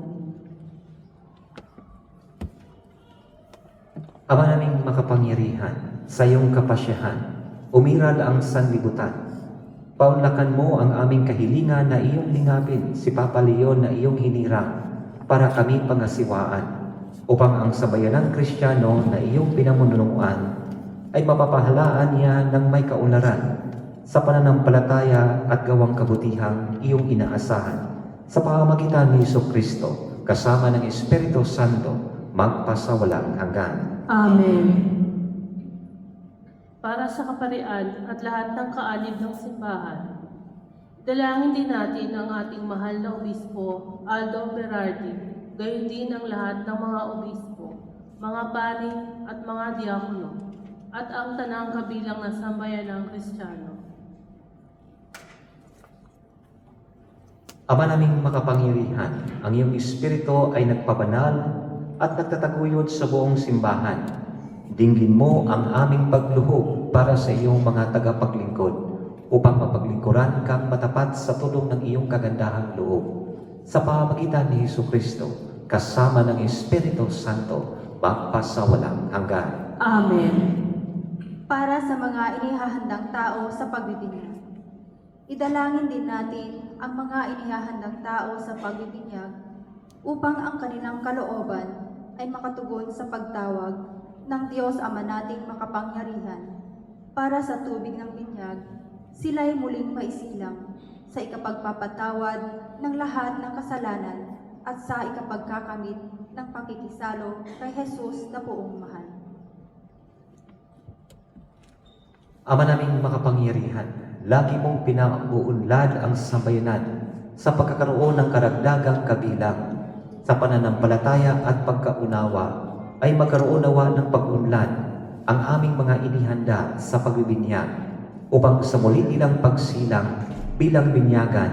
Ama naming makapangyarihan, sa iyong kapasyahan, umiral ang sanlibutan. Paunlakan mo ang aming kahilingan na iyong lingapin si Papa Leon na iyong hinirang para kami pangasiwaan upang ang sambayanang Kristiyano na iyong pinamunuan ay mapapahalaan niya ng may kaunlaran sa pananampalataya at gawang kabutihang iyong inaasahan sa pamamagitan ni Jesucristo kasama ng Espiritu Santo magpasawalang hanggan. Amen. Para sa kaparian at lahat ng kaalib ng simbahan, dalangin din natin ang ating mahal na Obispo, Aldo Berardi, gayon din ang lahat ng mga obispo, mga pari at mga diakono, at ang tanang kabilang na sambayanang Kristiyano. Ama naming makapangyarihan, ang iyong Espiritu ay nagpabanal at nagtataguyod sa buong simbahan. Dinggin mo ang aming pagluhog para sa iyong mga tagapaglingkod upang mapaglingkuran kang matapat sa tulong ng iyong kagandahang loob. Sa pamamagitan ni Jesucristo, kasama ng Espiritu Santo, magpasawalang hanggan. Amen. Para sa mga inihahandang tao sa pagbibinyag. Idalangin din natin ang mga inihahandang tao sa pagbibinyag upang ang kanilang kalooban ay makatugon sa pagtawag ng Diyos Ama nating makapangyarihan. Para sa tubig ng binyag, sila'y muling maisilang sa ikapagpapatawad ng lahat ng kasalanan at sa ikapagkakamit ng pakikisalo kay Jesus na poong mahal. Ama naming makapangyarihan, lagi mong pinauunlad ang sambayanan sa pagkakaroon ng karagdagang kabilang sa pananampalataya at pagkaunawa ay magkaroon nawa ng pag-unlad ang aming mga inihanda sa pagbibinyag upang sa muli nilang pagsilang bilang binyagan,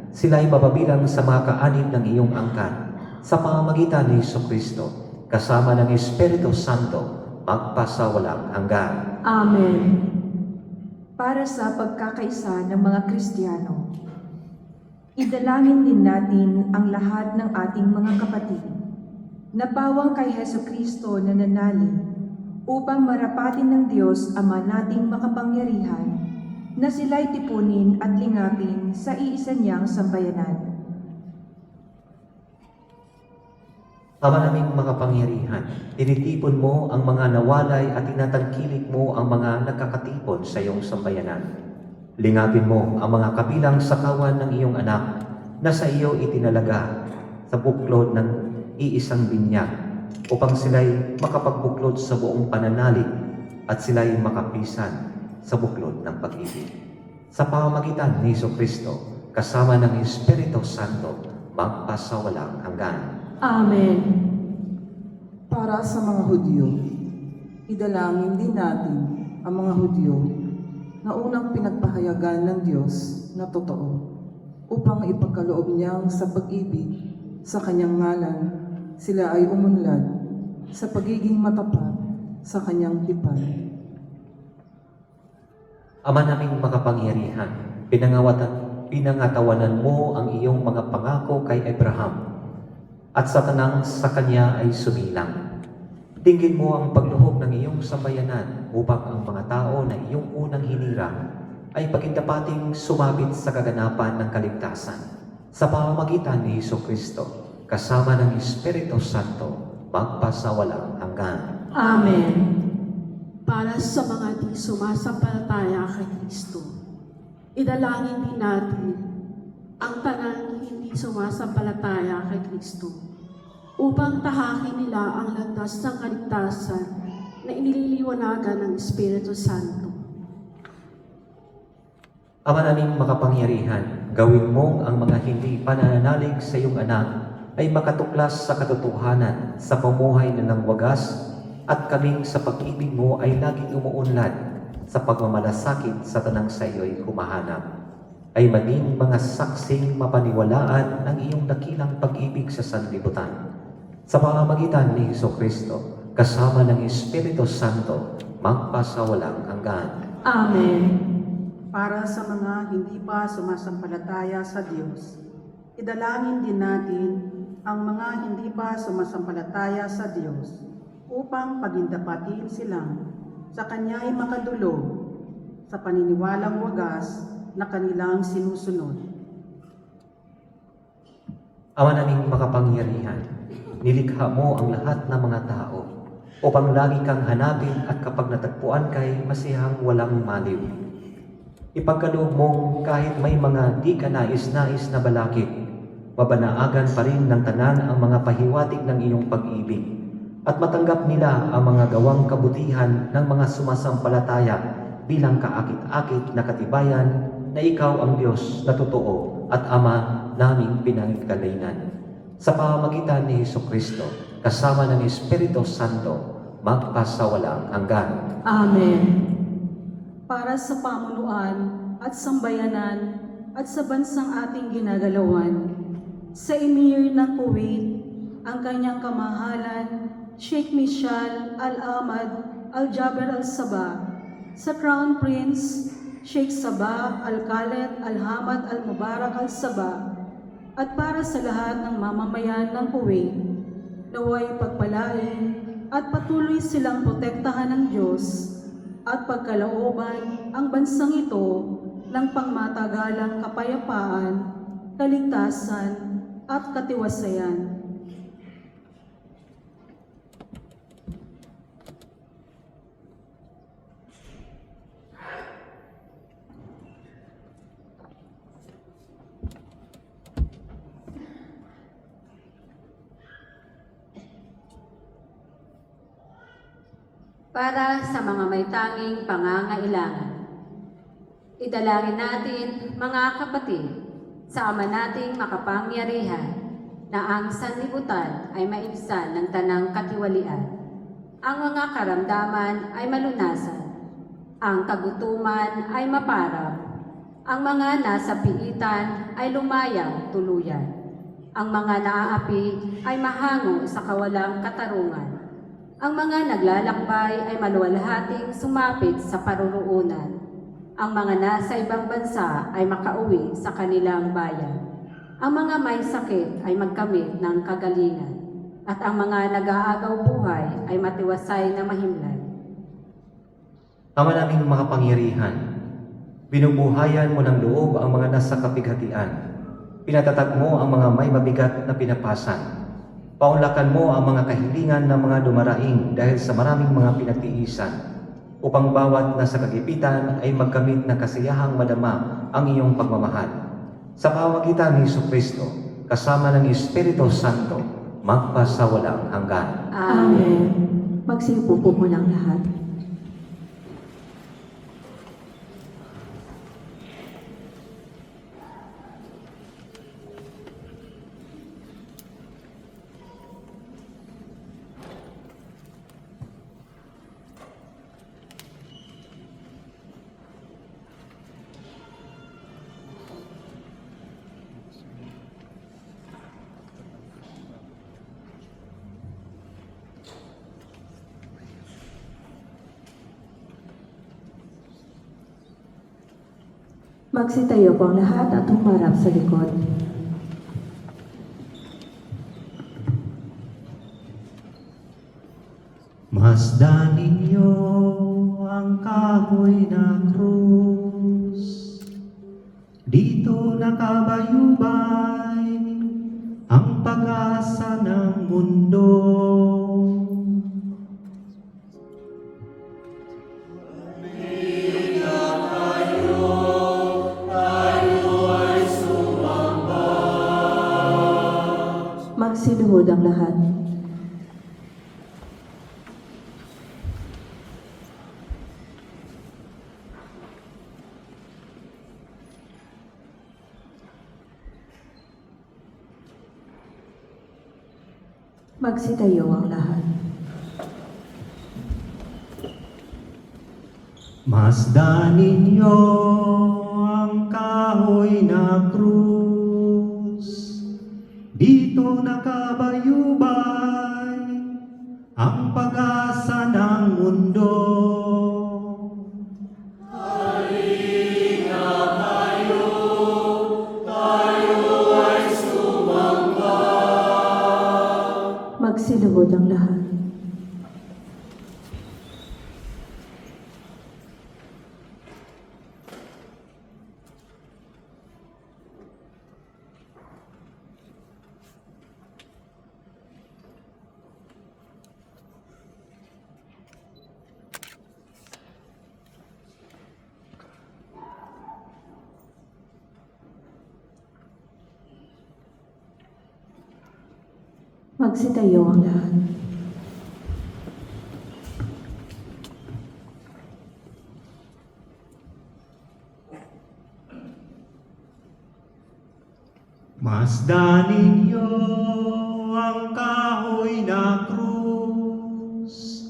sila ay mababilang sa mga kaanib ng iyong angkan sa pamamagitan ni Jesucristo kasama ng Espiritu Santo magpasawalang hanggan. Amen. Para sa pagkakaisa ng mga Kristiyano, idalangin din natin ang lahat ng ating mga kapatid na pawang kay Jesucristo na nananalig upang marapatin ng Diyos Ama nating makapangyarihan na sila'y tipunin at lingapin sa iisa niyang sambayanan. Ama naming makapangyarihan, tinitipon mo ang mga nawalay at tinatangkilik mo ang mga nakakatipon sa iyong sambayanan. Lingapin mo ang mga kabilang sa kawan ng iyong anak na sa iyo itinalaga sa buklod ng iisang binyag upang sila'y makapagbuklod sa buong pananalig at sila'y makapisan sa buklod ng pag-ibig. Sa pamamagitan ni Jesucristo, kasama ng Espiritu Santo, magpasawalang hanggan. Amen. Para sa mga Hudyo, idalangin din natin ang mga Hudyo na unang pinagpahayagan ng Diyos na totoo upang ipagkaloob niyang sa pag-ibig sa kanyang ngalan sila ay umunlad sa pagiging matapat sa kanyang tipan. Ama naming makapangyarihan, pinangatawanan mo ang iyong mga pangako kay Abraham at sa tanang sa kanya ay sumilang. Dinggin mo ang pagluhog ng iyong sambayanan upang ang mga tao na iyong unang hinirang ay pagindapating sumabit sa kaganapan ng kaligtasan sa pamamagitan ni Jesucristo kasama ng Espiritu Santo magpasawalang hanggan. Amen. Para sa mga di sumasampalataya kay Kristo, idalangin din natin ang tanang hindi sumasampalataya kay Kristo upang tahakin nila ang landas ng kaligtasan na inililiwanagan ng Espiritu Santo. Ama naming makapangyarihan, gawin mong ang mga hindi panananalig sa iyong anak ay makatuklas sa katotohanan sa pamuhay na ng wagas at kaming sa pag-ibig mo ay laging umuunlad sa pagmamalasakit sa tanang sa iyo'y humahanap. Ay maging mga saksing mapaniwalaan ng iyong dakilang pag-ibig sa sanlibutan. Sa pamamagitan ni Jesucristo, kasama ng Espiritu Santo, magpasawalang hanggan. Amen. Para sa mga hindi pa sumasampalataya sa Diyos, idalangin din natin ang mga hindi pa sumasampalataya sa Diyos upang pagindapatin silang sa Kanya'y makadulog sa paniniwalang wagas na kanilang sinusunod. Ama naming makapangyarihan, nilikha mo ang lahat ng mga tao upang lagi kang hanapin at kapag natagpuan kay masihang walang maliw. Ipagkaloob mong kahit may mga di ka nais-nais na balakid, mabanaagan pa rin ng tanan ang mga pahiwatig ng iyong pag-ibig at matanggap nila ang mga gawang kabutihan ng mga sumasampalataya bilang kaakit-akit na katibayan na ikaw ang Diyos na totoo at Ama naming pinanggalingan. Sa pamamagitan ni Jesucristo, kasama ng Espiritu Santo, magpasawalang hanggan. Amen. Para sa pamunuan at sambayanan at sa bansang ating ginagalawan, sa Emir ng Kuwait, ang kanyang kamahalan, Sheikh Michal Al-Ahmad Al-Jaber Al-Sabah, sa Crown Prince, Sheikh Sabah Al-Khaled Al-Hamad Al-Mubarak Al-Sabah, at para sa lahat ng mamamayan ng Kuwait, naway pagpalain at patuloy silang protektahan ng Diyos at pagkalooban ang bansang ito ng pangmatagalang kapayapaan, kaligtasan at katiwasayan. Para sa mga may tanging pangangailangan. Idalangin natin, mga kapatid, sa Ama nating makapangyarihan, na ang sanlibutan ay maibsan ng tanang katiwalian. Ang mga karamdaman ay malunasan. Ang kagutuman ay maparang. Ang mga nasa piitan ay lumayang tuluyan. Ang mga naaapi ay mahango sa kawalang katarungan. Ang mga naglalakbay ay maluwalhating sumapit sa paruroonan. Ang mga nasa ibang bansa ay makauwi sa kanilang bayan. Ang mga may sakit ay magkamit ng kagalingan. At ang mga nag-aagaw buhay ay matiwasay na mahimlay. Ama naming makapangyarihan, binubuhayan mo ng loob ang mga nasa kapighatian. Pinatatag mo ang mga may mabigat na pinapasan. Paunlakan mo ang mga kahilingan ng mga dumaraing dahil sa maraming mga pinagtiisan, upang bawat nasa kagipitan ay magkamit na kasiyahang madama ang iyong pagmamahal. Sa pamamagitan ni Jesucristo, kasama ng Espiritu Santo, magpasawalang hanggan. Amen. Magsiupo po muna ang lahat. Magsitayo po ang lahat at humarap sa likod. Masdan ninyo ang kahoy na krus. Dito nakabayubay ang pag-asa ng mundo. Magsiluhod ang lahat. Magsitayo ang lahat. Masdan ninyo ang kahoy na krus, dito nakabayubay ang pag-asa ng mundo. Magsiluhod ang lahat. Magsitayo ang lahat. Masdan ninyo ang kahoy na krus,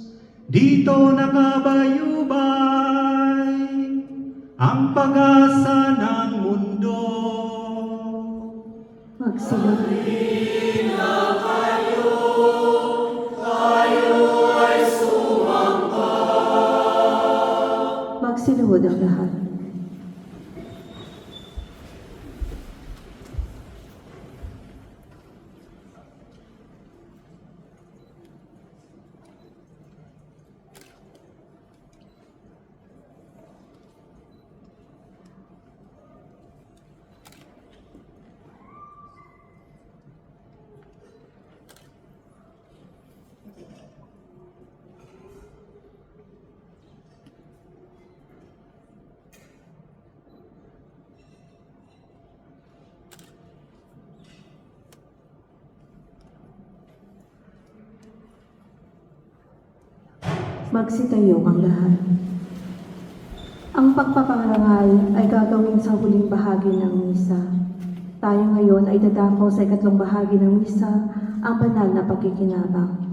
dito nakabayubay ang pag-asa ng mundo. Magsiluhod. Magsiluhod ang lahat. Magsitayo ang lahat. Ang pagpaparangal ay gagawin sa huling bahagi ng misa. Tayo ngayon ay dadako sa ikatlong bahagi ng misa, ang banal na pagkikinabang.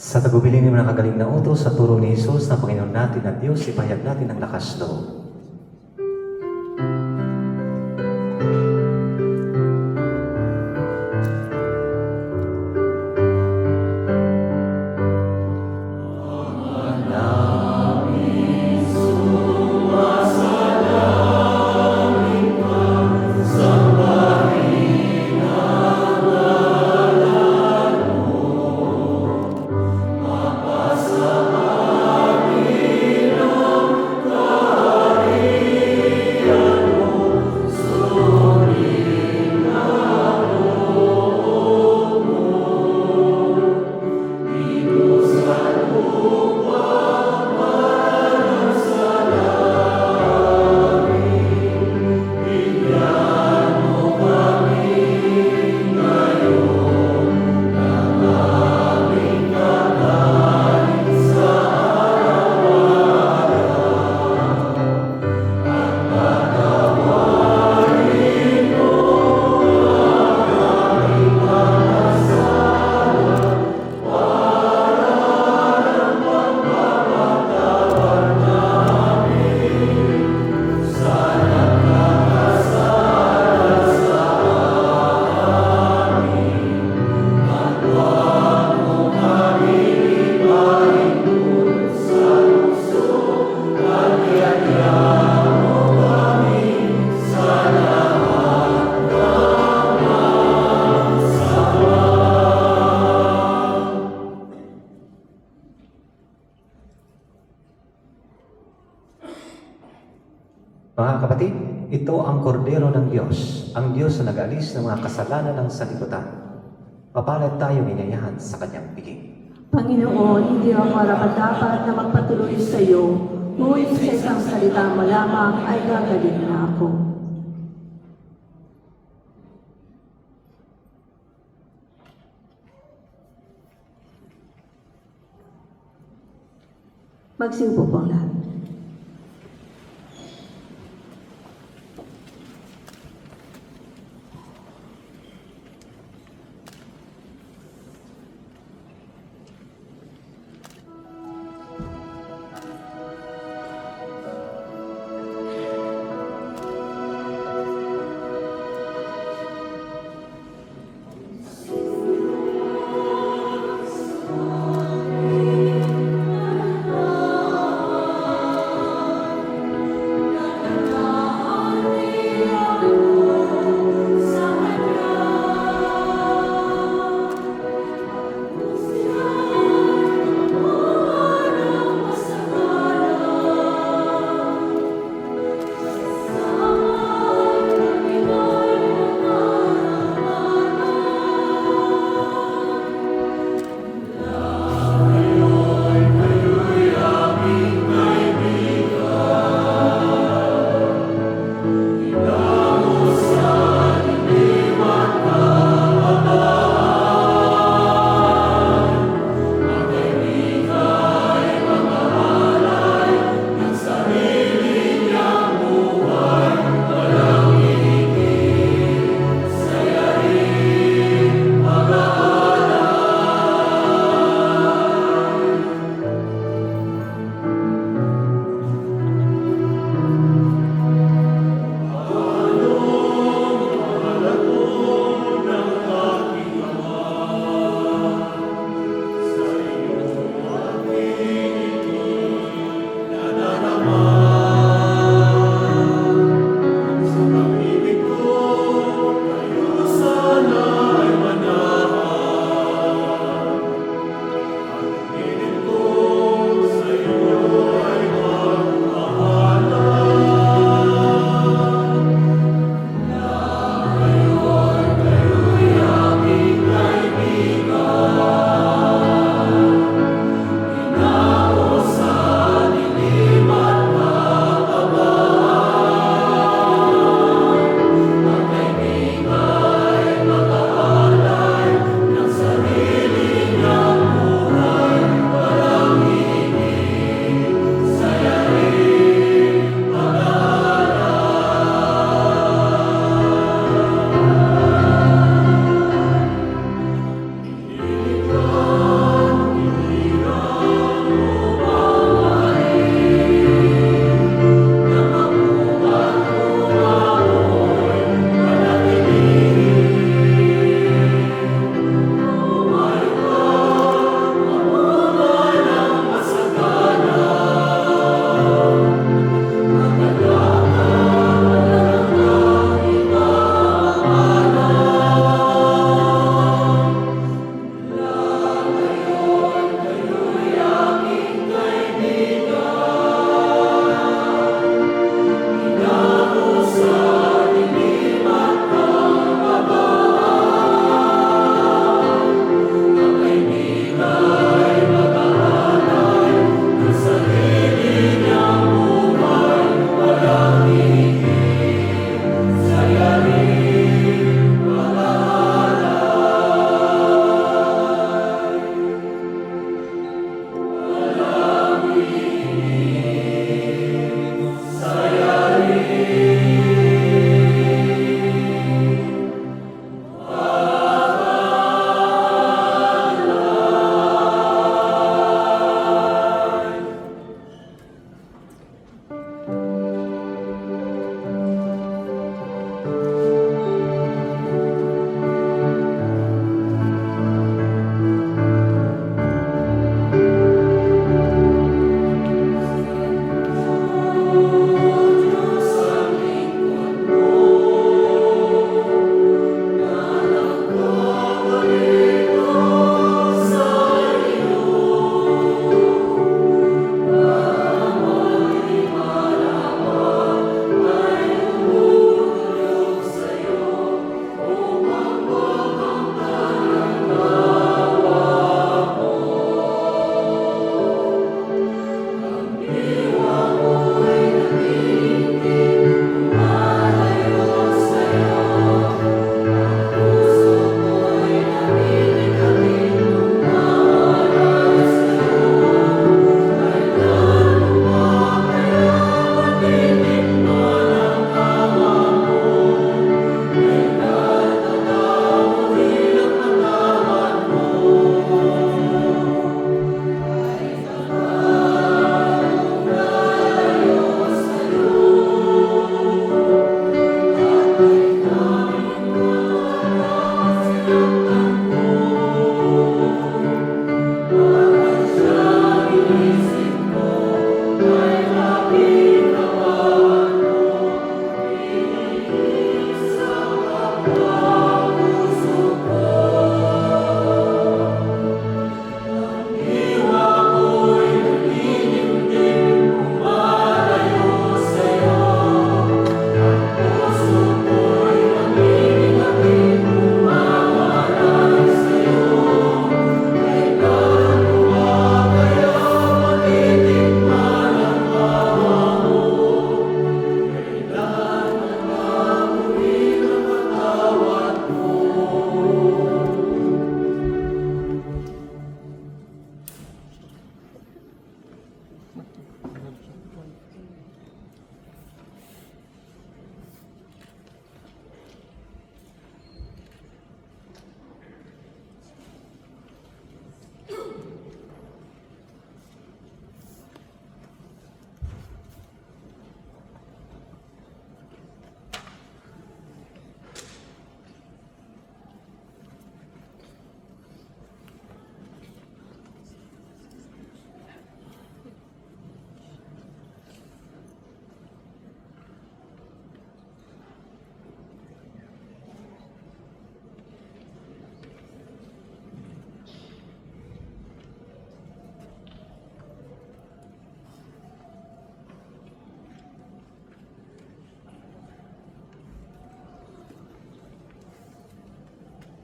Sa tagubilin ng mga kagaling na utos sa turo ni Jesus na Panginoon natin at Diyos, ipahayag natin ang lakas loob. ang Diyos na nag-alis ng mga kasalanan ng sanlibutan. Mapalad tayong inayahan sa kanyang piging. Panginoon, hindi ako karapat-dapat na magpatuloy sa iyo, ngunit sa isang salita mo lamang ay gagaling na ako. Magsiupo po ang lahat.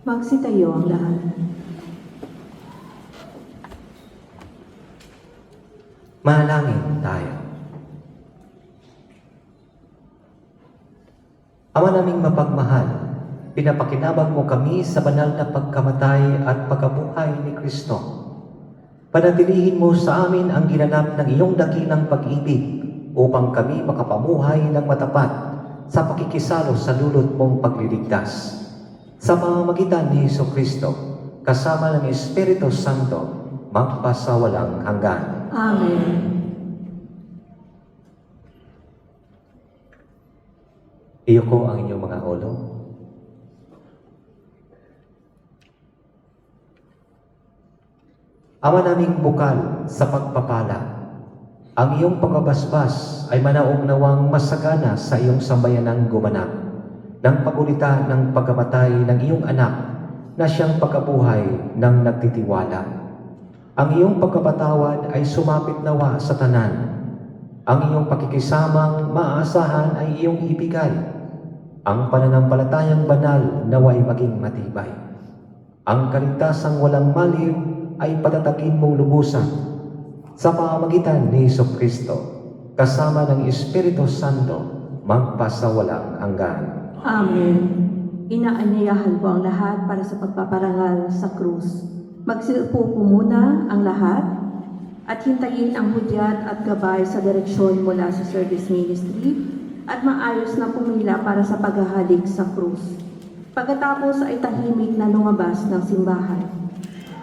Magsitayo ang lahat. Manalangin tayo. Ama naming mapagmahal, pinapakinabang mo kami sa banal na pagkamatay at pagkabuhay ni Kristo. Panatilihin mo sa amin ang ginanap ng iyong dakilang pag-ibig upang kami makapamuhay ng matapat sa pakikisalo sa lulot mong pagliligtas. Sa pamamagitan ni Hesus Kristo, kasama ng Espiritu Santo, magpasawalang hanggan. Amen. Iyoko ang inyong mga ulo. Ama naming bukal sa pagpapala, ang iyong pagbabasbas ay manaog-nawang masagana sa iyong sambayanang gumanap ng pagulita ng pagkamatay ng iyong anak na siyang pagkabuhay ng nagtitiwala. Ang iyong pagkapatawad ay sumapit nawa sa tanan. Ang iyong pakikisamang maaasahan ay iyong ibigay. Ang pananampalatayang banal naway maging matibay. Ang kaligtasang walang maliw ay patatagin mong lubusan sa pamamagitan ni Hesus Kristo, kasama ng Espiritu Santo, magpasawalang hanggan. Amen. Inaanyayahan ko ang lahat para sa pagpaparangal sa krus. Magsiupo po muna ang lahat at hintayin ang hudyat at gabay sa direksyon mula sa service ministry at maayos na pumila para sa paghahalik sa krus. Pagkatapos ay tahimik na lumabas ng simbahan.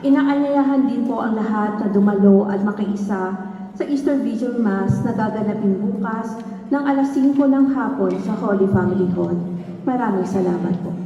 Inaanyayahan din po ang lahat na dumalo at makiisa sa Easter Vigil Mass na gaganapin bukas ng alas 5 ng hapon sa Holy Family Hall. Maraming salamat po.